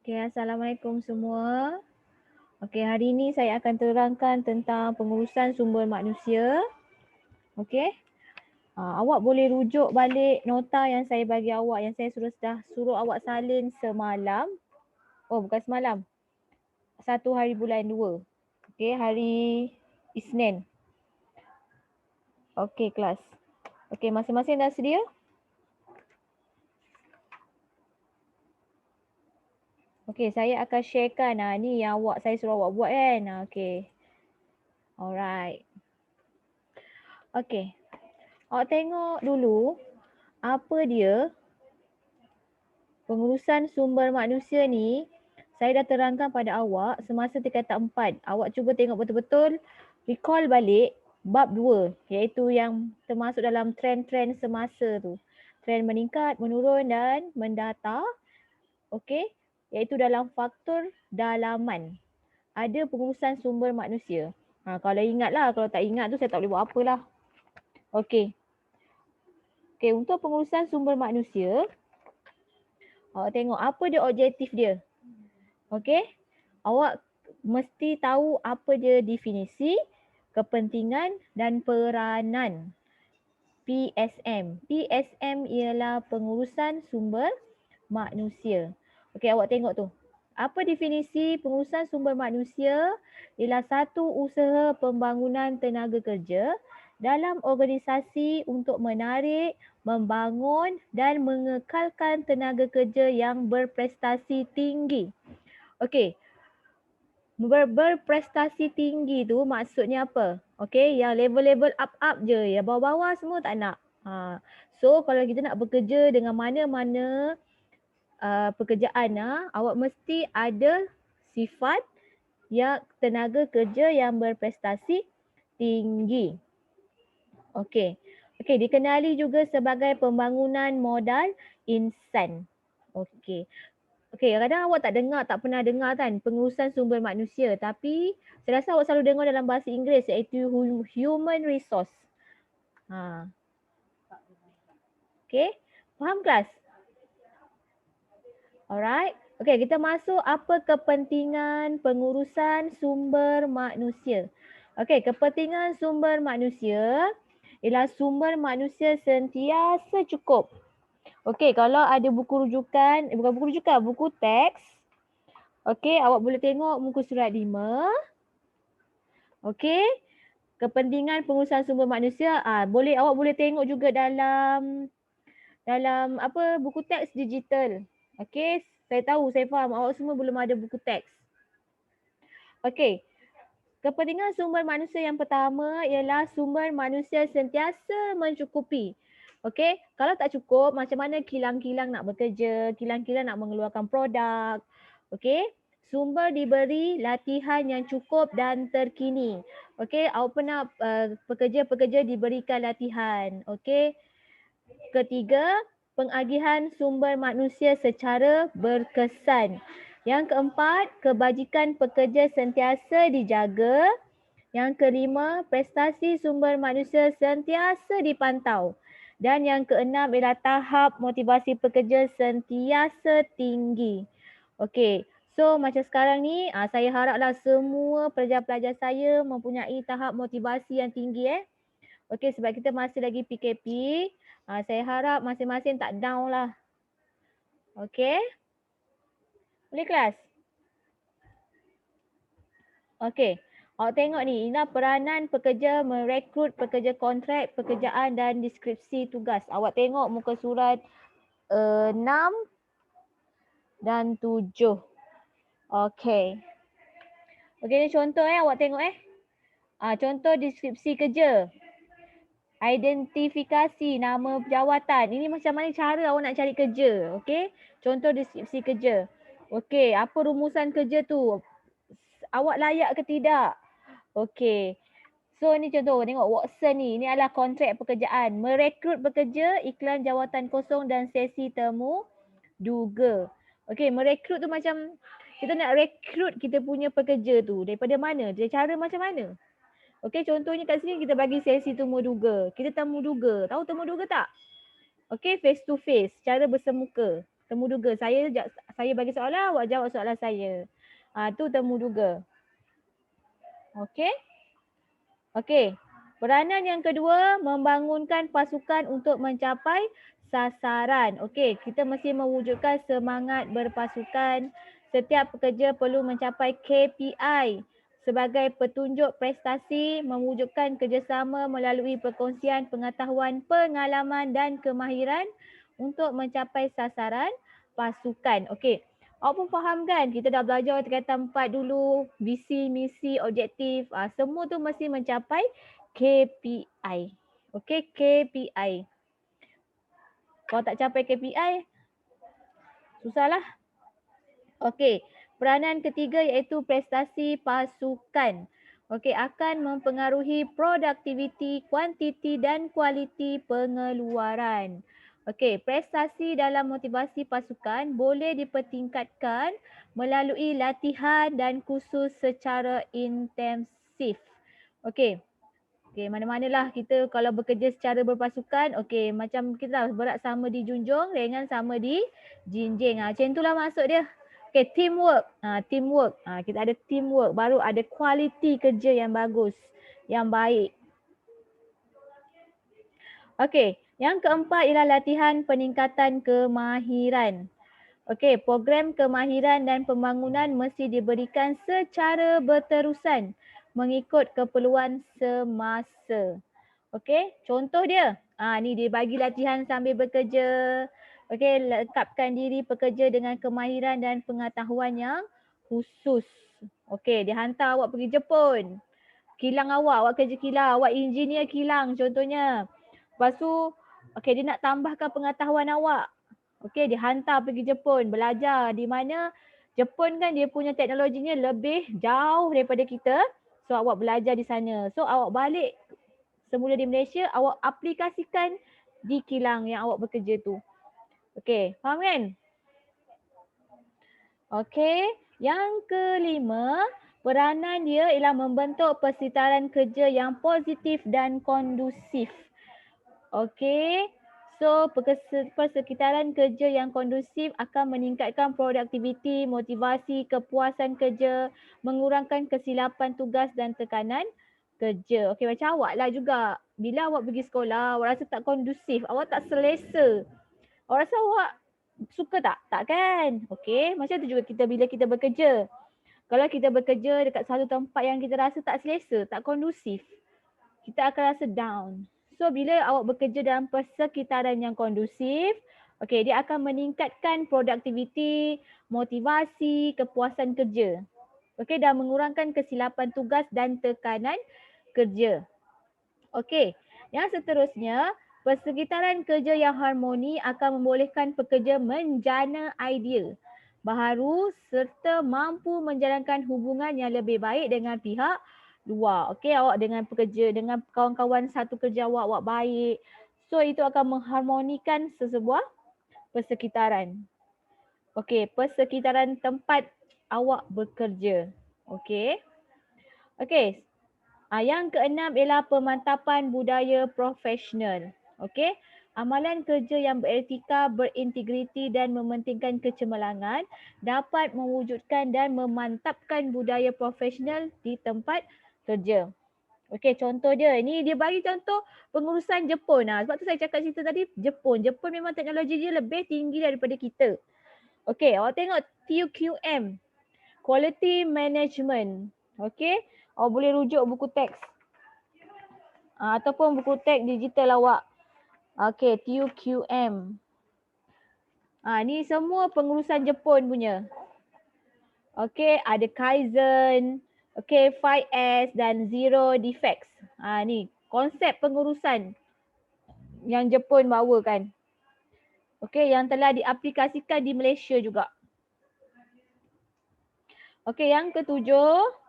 Okay, Assalamualaikum semua. Okay, hari ini saya akan terangkan tentang pengurusan sumber manusia. Okay, awak boleh rujuk balik nota yang saya bagi awak, yang saya suruh awak salin semalam. Oh, bukan semalam. 1 hari bulan 2. Okay, hari Isnin. Okay, kelas. Okay, masing-masing dah sedia? Okay, saya akan sharekan. Ni yang saya suruh awak buat kan. Okay. Alright. Okay. Awak tengok dulu apa dia pengurusan sumber manusia ni. Saya dah terangkan pada awak semasa tingkatan 4. Awak cuba tengok betul-betul, recall balik bab 2 iaitu yang termasuk dalam trend-trend semasa tu. Trend meningkat, menurun dan mendata. Okey, iaitu dalam faktor dalaman. Ada pengurusan sumber manusia. Kalau ingatlah, kalau tak ingat tu saya tak boleh buat apalah. Okey. Okey, untuk pengurusan sumber manusia, awak tengok apa dia objektif dia. Okey. Awak mesti tahu apa dia definisi, kepentingan dan peranan. PSM. PSM ialah pengurusan sumber manusia. Okey, awak tengok tu. Apa definisi pengurusan sumber manusia? Ialah satu usaha pembangunan tenaga kerja dalam organisasi untuk menarik, membangun dan mengekalkan tenaga kerja yang berprestasi tinggi. Okey, berprestasi tinggi tu maksudnya apa? Okey, yang level-level up je, yang bawah-bawah semua tak nak. So kalau kita nak bekerja dengan mana-mana pekerjaan, awak mesti ada sifat yang tenaga kerja yang berprestasi tinggi. Okey. Okey, dikenali juga sebagai pembangunan modal insan. Okey. Okey, kadang awak tak pernah dengar kan pengurusan sumber manusia, tapi saya rasa awak selalu dengar dalam bahasa Inggeris iaitu human resource. Okey, faham kelas? Alright. Okey, kita masuk apa kepentingan pengurusan sumber manusia. Okey, kepentingan sumber manusia ialah sumber manusia sentiasa cukup. Okey, kalau ada buku rujukan, bukan buku rujukan, buku teks. Okey, awak boleh tengok muka surat 5. Okey, kepentingan pengurusan sumber manusia. Awak boleh tengok juga dalam apa buku teks digital. Okey, saya tahu, saya faham awak semua belum ada buku teks. Okey, kepentingan sumber manusia yang pertama ialah sumber manusia sentiasa mencukupi. Okey, kalau tak cukup, macam mana kilang-kilang nak bekerja, kilang-kilang nak mengeluarkan produk. Okey, sumber diberi latihan yang cukup dan terkini. Okey, awak pernah pekerja-pekerja diberikan latihan. Okey. Ketiga, pengagihan sumber manusia secara berkesan. Yang keempat, kebajikan pekerja sentiasa dijaga. Yang kelima, prestasi sumber manusia sentiasa dipantau. Dan yang keenam ialah tahap motivasi pekerja sentiasa tinggi. Okey, so macam sekarang ni saya haraplah semua pelajar-pelajar saya mempunyai tahap motivasi yang tinggi. Okey, sebab kita masih lagi PKP, saya harap masing-masing tak down lah. Okey? Boleh kelas? Okey. Awak tengok ni, inilah peranan pekerja merekrut pekerja kontrak, pekerjaan dan deskripsi tugas. Awak tengok muka surat 6 dan 7. Okey. Okey, ni contoh awak tengok contoh deskripsi kerja. Identifikasi nama jawatan. Ini macam mana cara awak nak cari kerja. Okey. Contoh deskripsi kerja. Okey. Apa rumusan kerja tu? Awak layak ke tidak? Okey. So ni contoh. Tengok Watson ni. Ini adalah kontrak pekerjaan. Merekrut pekerja, iklan jawatan kosong dan sesi temu duga. Okey. Merekrut tu macam kita nak rekrut kita punya pekerja tu. Daripada mana? Dari cara macam mana? Okey, contohnya kat sini kita bagi sesi temu duga. Kita temu duga. Tahu temu duga tak? Okey, face to face, cara bersemuka. Temuduga. Saya bagi soalan, awak jawab soalan saya. Tu temuduga. Okey. Okey. Peranan yang kedua, membangunkan pasukan untuk mencapai sasaran. Okey, kita mesti mewujudkan semangat berpasukan. Setiap pekerja perlu mencapai KPI sebagai petunjuk prestasi, mewujudkan kerjasama melalui perkongsian pengetahuan, pengalaman dan kemahiran untuk mencapai sasaran pasukan. Okey. Awak pun faham kan? Kita dah belajar tingkatan 4 dulu, visi, misi, objektif. Semua tu mesti mencapai KPI. Okey, KPI. Kalau tak capai KPI, susahlah. Okey, peranan ketiga iaitu prestasi pasukan. Okey, akan mempengaruhi produktiviti, kuantiti dan kualiti pengeluaran. Okey, prestasi dalam motivasi pasukan boleh dipertingkatkan melalui latihan dan kursus secara intensif. Okey. Okey, mana-manalah kita kalau bekerja secara berpasukan, okey, macam kita lah, berat sama dijunjung, ringan sama dijinjing. Macam itulah maksud dia. Okey, teamwork. Teamwork. Kita ada teamwork, baru ada kualiti kerja yang bagus, yang baik. Okey, yang keempat ialah latihan peningkatan kemahiran. Okey, program kemahiran dan pembangunan mesti diberikan secara berterusan mengikut keperluan semasa. Okey, contoh dia. Ni dia bagi latihan sambil bekerja. Okey, lekapkan diri pekerja dengan kemahiran dan pengetahuan yang khusus. Okey, dia hantar awak pergi Jepun. Kilang awak kerja kilang, awak engineer kilang contohnya. Lepas tu, okey, dia nak tambahkan pengetahuan awak. Okey, dihantar pergi Jepun, belajar di mana Jepun kan dia punya teknologinya lebih jauh daripada kita. So awak belajar di sana. So awak balik semula di Malaysia, awak aplikasikan di kilang yang awak bekerja tu. Okey, faham kan? Okey, yang kelima, peranan dia ialah membentuk persekitaran kerja yang positif dan kondusif. Okey, so persekitaran kerja yang kondusif akan meningkatkan produktiviti, motivasi, kepuasan kerja, mengurangkan kesilapan tugas dan tekanan kerja. Okey, macam awak lah juga. Bila awak pergi sekolah, awak rasa tak kondusif, awak tak selesa. Awak rasa awak suka tak? Tak kan? Okey, macam tu juga kita bila kita bekerja. Kalau kita bekerja dekat satu tempat yang kita rasa tak selesa, tak kondusif, kita akan rasa down. So bila awak bekerja dalam persekitaran yang kondusif, okey, dia akan meningkatkan produktiviti, motivasi, kepuasan kerja. Okey, dan mengurangkan kesilapan tugas dan tekanan kerja. Okey, yang seterusnya, persekitaran kerja yang harmoni akan membolehkan pekerja menjana idea baharu serta mampu menjalankan hubungan yang lebih baik dengan pihak luar. Okey, awak dengan pekerja, dengan kawan-kawan satu kerja awak baik. So itu akan mengharmonikan sesebuah persekitaran. Okey, persekitaran tempat awak bekerja. Okey. Okey. Yang keenam ialah pemantapan budaya profesional. Okey. Amalan kerja yang beretika, berintegriti dan mementingkan kecemerlangan dapat mewujudkan dan memantapkan budaya profesional di tempat kerja. Okey, contoh dia. Ini dia bagi contoh pengurusan Jepun. Sebab tu saya cakap cerita tadi Jepun. Jepun memang teknologi dia lebih tinggi daripada kita. Okey, awak tengok TQM. Quality Management. Okey, awak boleh rujuk buku teks. Ataupun buku teks digital awak. Okey, TQM. Ni semua pengurusan Jepun punya. Okey, ada Kaizen, okey, 5S dan Zero Defects. Ni konsep pengurusan yang Jepun bawakan. Okey, yang telah diaplikasikan di Malaysia juga. Okey, yang ketujuh,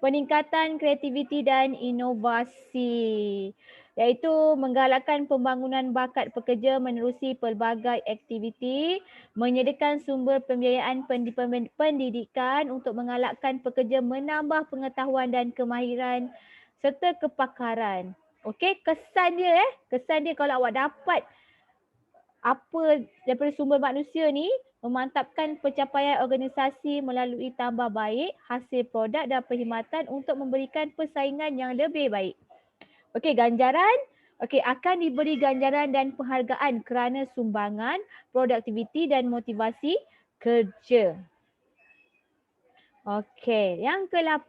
peningkatan kreativiti dan inovasi, iaitu menggalakkan pembangunan bakat pekerja menerusi pelbagai aktiviti, menyediakan sumber pembiayaan pendidikan untuk menggalakkan pekerja menambah pengetahuan dan kemahiran serta kepakaran. Okey, kesan dia kalau awak dapat apa daripada sumber manusia ni memantapkan pencapaian organisasi melalui tambah baik hasil produk dan perkhidmatan untuk memberikan persaingan yang lebih baik. Okey, ganjaran. Okey, akan diberi ganjaran dan penghargaan kerana sumbangan, produktiviti dan motivasi kerja. Okey, yang ke-8,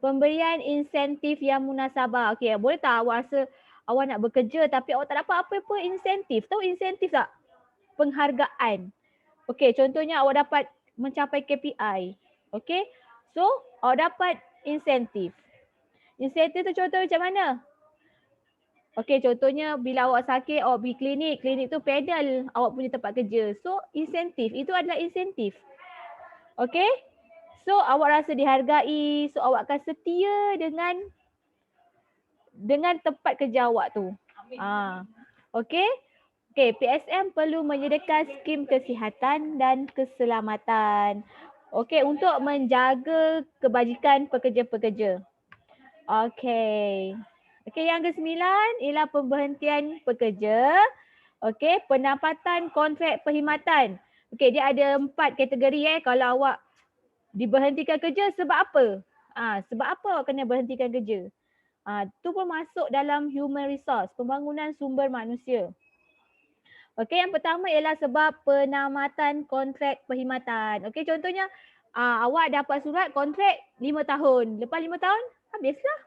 pemberian insentif yang munasabah. Okey, boleh tak awak rasa awak nak bekerja tapi awak tak dapat apa-apa insentif? Tahu insentif tak? Penghargaan. Okey, contohnya awak dapat mencapai KPI. Okey, so awak dapat insentif. Insentif tu contoh macam mana? Okey, contohnya bila awak sakit, awak pergi klinik. Klinik tu pedal awak punya tempat kerja. So, insentif. Itu adalah insentif. Okey? So, awak rasa dihargai. So, awak akan setia dengan tempat kerja awak tu. Okey? Okey, PSM perlu menyediakan skim kesihatan dan keselamatan. Okey, untuk menjaga kebajikan pekerja-pekerja. Okey. Okey, yang ke-9 ialah pemberhentian pekerja. Okey, penempatan kontrak perkhidmatan. Okey, dia ada 4 kategori kalau awak diberhentikan kerja sebab apa? Sebab apa awak kena berhentikan kerja? Tu pun masuk dalam human resource, pembangunan sumber manusia. Okey, yang pertama ialah sebab penamatan kontrak perkhidmatan. Okey, contohnya awak dapat surat kontrak 5 tahun. Lepas 5 tahun, habislah.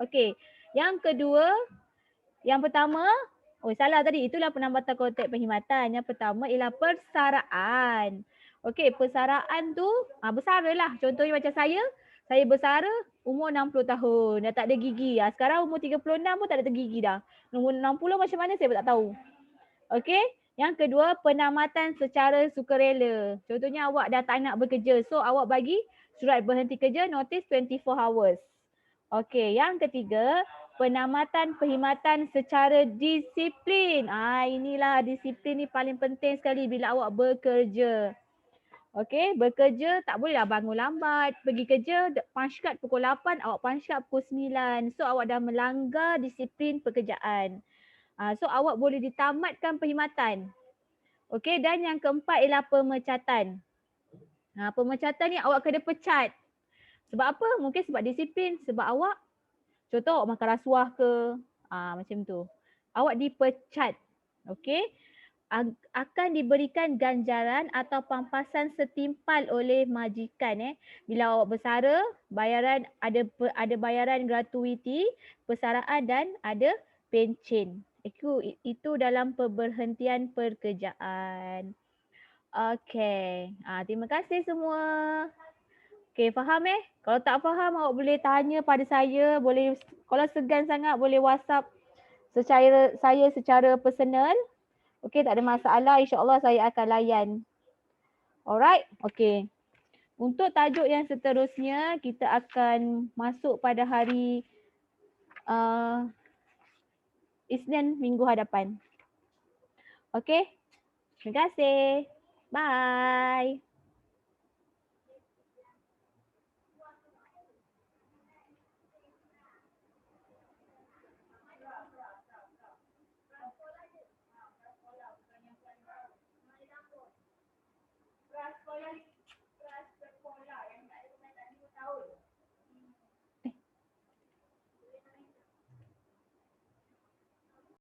Okey, yang kedua, yang pertama, salah tadi. Itulah penambatan kontrak perkhidmatan. Yang pertama ialah persaraan. Okey, persaraan tu bersara lah. Contohnya macam saya bersara umur 60 tahun. Dah tak ada gigi. Sekarang umur 36 pun tak ada gigi dah. Umur 60 macam mana saya pun tak tahu. Okey, yang kedua penamatan secara sukarela. Contohnya awak dah tak nak bekerja. So awak bagi surat berhenti kerja notice 24 hours. Okey, yang ketiga penamatan perkhidmatan secara disiplin. Inilah disiplin ni paling penting sekali bila awak bekerja. Okey, bekerja tak bolehlah bangun lambat. Pergi kerja punch card pukul 8, awak punch card pukul 9. So awak dah melanggar disiplin pekerjaan. So awak boleh ditamatkan perkhidmatan. Okey, dan yang keempat ialah pemecatan. Pemecatan ni awak kena pecat. Sebab apa? Mungkin sebab disiplin, sebab awak contoh awak makan rasuah ke, macam tu. Awak dipecat. Okey? Akan diberikan ganjaran atau pampasan setimpal oleh majikan bila awak bersara, bayaran ada bayaran gratuiti, persaraan dan ada pencen. Itu dalam pemberhentian pekerjaan. Okey. Terima kasih semua. Okey, faham Kalau tak faham awak boleh tanya pada saya, boleh kalau segan sangat boleh WhatsApp saya secara personal. Okey, tak ada masalah. InsyaAllah saya akan layan. Alright? Okey. Untuk tajuk yang seterusnya, kita akan masuk pada hari Isnin minggu hadapan. Okey? Terima kasih. Bye.